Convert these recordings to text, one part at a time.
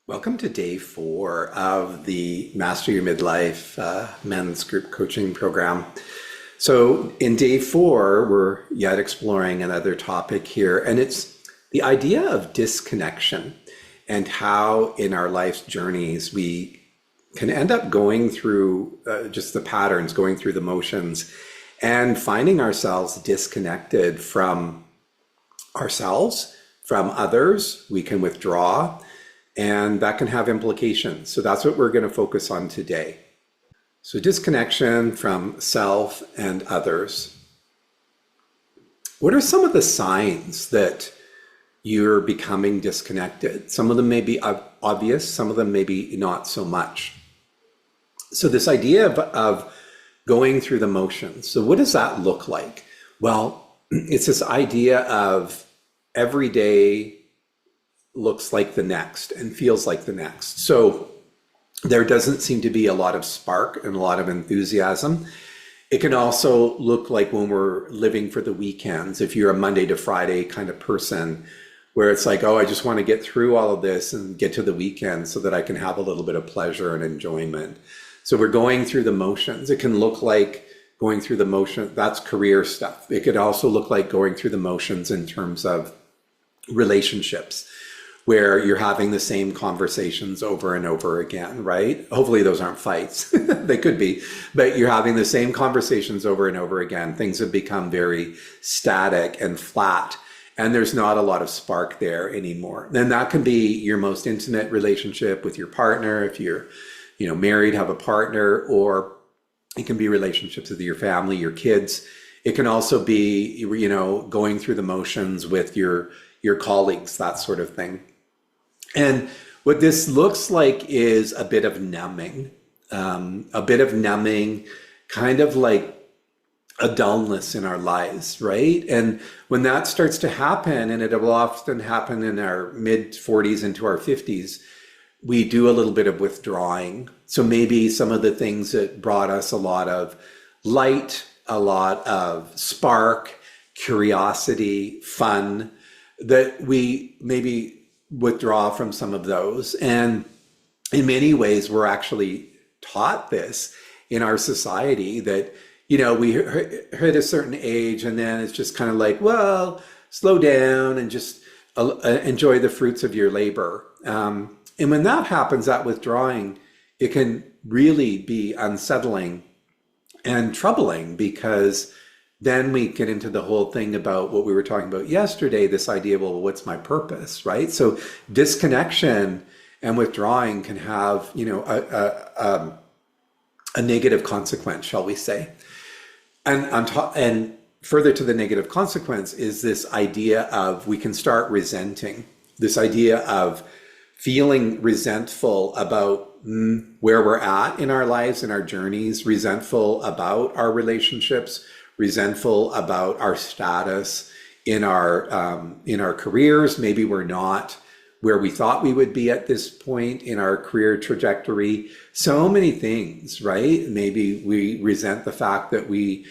Welcome to day 4 of the Master Your Midlife men's group coaching program. So in day 4, we're yet exploring another topic here, and it's the idea of disconnection and how in our life's journeys we can end up going through just the patterns, going through the motions, and finding ourselves disconnected from ourselves, from others. We can withdraw, and that can have implications. So that's what we're going to focus on today. So disconnection from self and others. What are some of the signs that you're becoming disconnected? Some of them may be obvious, some of them maybe not so much. So this idea of going through the motions. So what does that look like? Well, it's this idea of every day looks like the next and feels like the next. So there doesn't seem to be a lot of spark and a lot of enthusiasm. It can also look like when we're living for the weekends, if you're a Monday to Friday kind of person, where it's like, oh, I just want to get through all of this and get to the weekend so that I can have a little bit of pleasure and enjoyment. So we're going through the motions. It can look like going through the motion, that's career stuff. It could also look like going through the motions in terms of relationships, where you're having the same conversations over and over again, right? Hopefully those aren't fights. They could be, but you're having the same conversations over and over again. Things have become very static and flat, and there's not a lot of spark there anymore. Then that can be your most intimate relationship with your partner. If you're, married, have a partner, or it can be relationships with your family, your kids. It can also be, going through the motions with your colleagues, that sort of thing. And what this looks like is a bit of numbing, kind of like a dullness in our lives, right? And when that starts to happen, and it will often happen in our mid-40s into our 50s, we do a little bit of withdrawing. So maybe some of the things that brought us a lot of light, a lot of spark, curiosity, fun, that we maybe withdraw from some of those. And in many ways, we're actually taught this in our society that, we hit a certain age and then it's just kind of like, well, slow down and just enjoy the fruits of your labor. And when that happens, that withdrawing, it can really be unsettling and troubling, because then we get into the whole thing about what we were talking about yesterday, this idea, well, what's my purpose, right? So disconnection and withdrawing can have, a negative consequence, shall we say. And further to the negative consequence is this idea of we can start resenting, this idea of feeling resentful about where we're at in our lives, in our journeys, resentful about our relationships, resentful about our status in our careers. Maybe we're not where we thought we would be at this point in our career trajectory. So many things, right? Maybe we resent the fact that we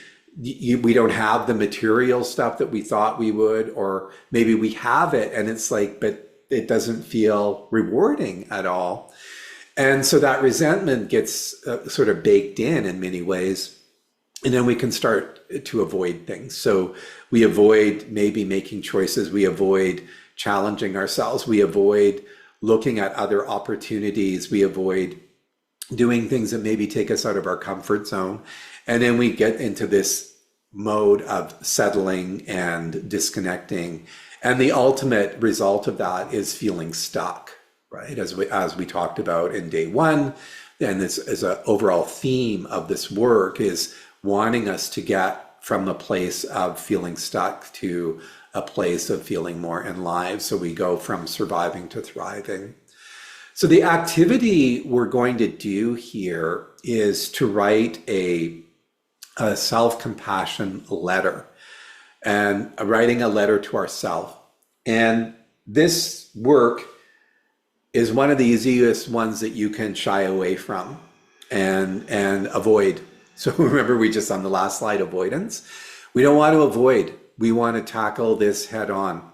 don't have the material stuff that we thought we would, or maybe we have it and it's like, but it doesn't feel rewarding at all. And so that resentment gets sort of baked in many ways. And then we can start to avoid things. So we avoid maybe making choices. We avoid challenging ourselves. We avoid looking at other opportunities. We avoid doing things that maybe take us out of our comfort zone. And then we get into this mode of settling and disconnecting. And the ultimate result of that is feeling stuck, right? As we talked about in day 1, and this is an overall theme of this work, is wanting us to get from a place of feeling stuck to a place of feeling more alive. So we go from surviving to thriving. So the activity we're going to do here is to write a self-compassion letter, and writing a letter to ourselves. And this work is one of the easiest ones that you can shy away from and avoid. So remember, we just on the last slide, avoidance. We don't want to avoid. We want to tackle this head on.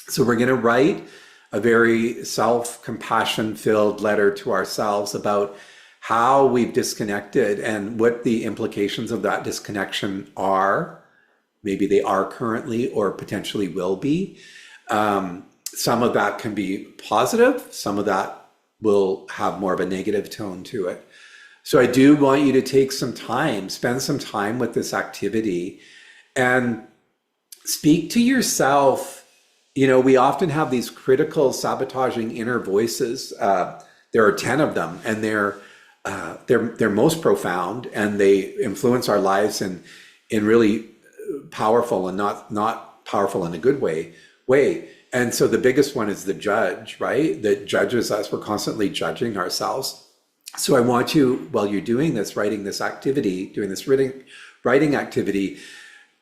So we're going to write a very self-compassion filled letter to ourselves about how we've disconnected and what the implications of that disconnection are. Maybe they are currently or potentially will be. Some of that can be positive, some of that will have more of a negative tone to it. So I do want you to take some time, spend some time with this activity and speak to yourself. We often have these critical, sabotaging inner voices. There are 10 of them, and they're most profound, and they influence our lives in really powerful and not powerful in a good way. And so the biggest one is the judge, right? That judges us. We're constantly judging ourselves. So I want you, while you're doing this, writing this activity, doing this writing activity,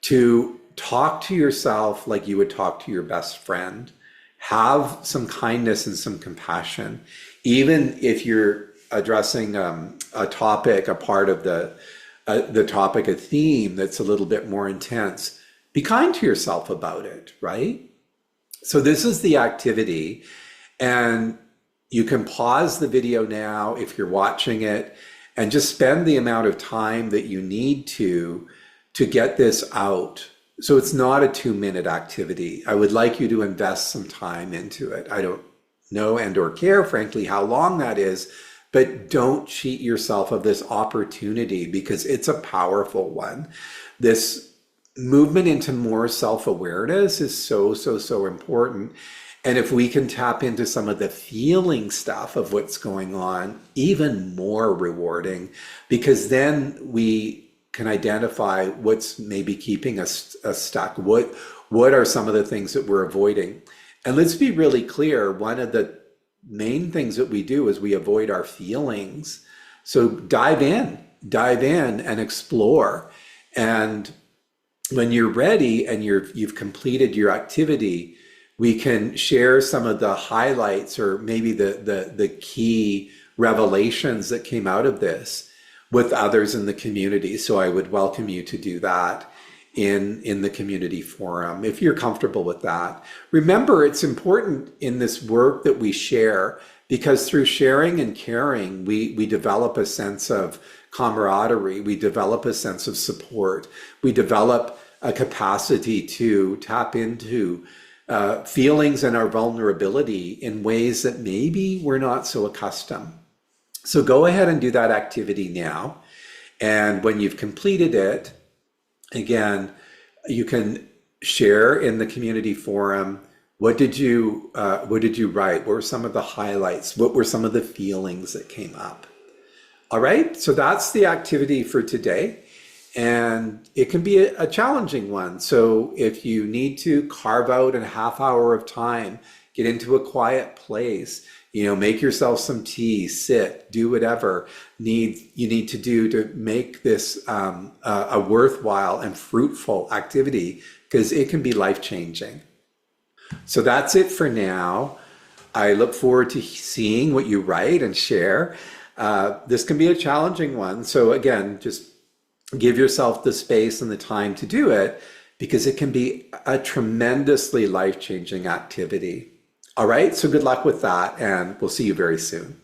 to talk to yourself like you would talk to your best friend. Have some kindness and some compassion. Even if you're addressing a topic, a part of the topic, a theme that's a little bit more intense, be kind to yourself about it, right? So this is the activity, and you can pause the video now if you're watching it and just spend the amount of time that you need to get this out. So it's not a 2-minute activity. I would like you to invest some time into it. I don't know and or care, frankly, how long that is, but don't cheat yourself of this opportunity because it's a powerful one. This movement into more self-awareness is so important. And if we can tap into some of the feeling stuff of what's going on, even more rewarding, because then we can identify what's maybe keeping us stuck. What are some of the things that we're avoiding? And let's be really clear, one of the main things that we do is we avoid our feelings. So dive in and explore. And when you're ready and you've completed your activity, we can share some of the highlights or maybe the key revelations that came out of this with others in the community. So I would welcome you to do that in the community forum if you're comfortable with that. Remember, it's important in this work that we share, because through sharing and caring, we develop a sense of camaraderie, we develop a sense of support, we develop a capacity to tap into feelings and our vulnerability in ways that maybe we're not so accustomed. So go ahead and do that activity now. And when you've completed it, again, you can share in the community forum. What did you write? What were some of the highlights? What were some of the feelings that came up? All right, so that's the activity for today. And it can be a challenging one. So if you need to carve out a half hour of time, get into a quiet place, make yourself some tea, sit, do whatever you need to do to make this a worthwhile and fruitful activity, because it can be life-changing. So that's it for now. I look forward to seeing what you write and share. This can be a challenging one. So again, just give yourself the space and the time to do it, because it can be a tremendously life-changing activity. All right, so good luck with that, and we'll see you very soon.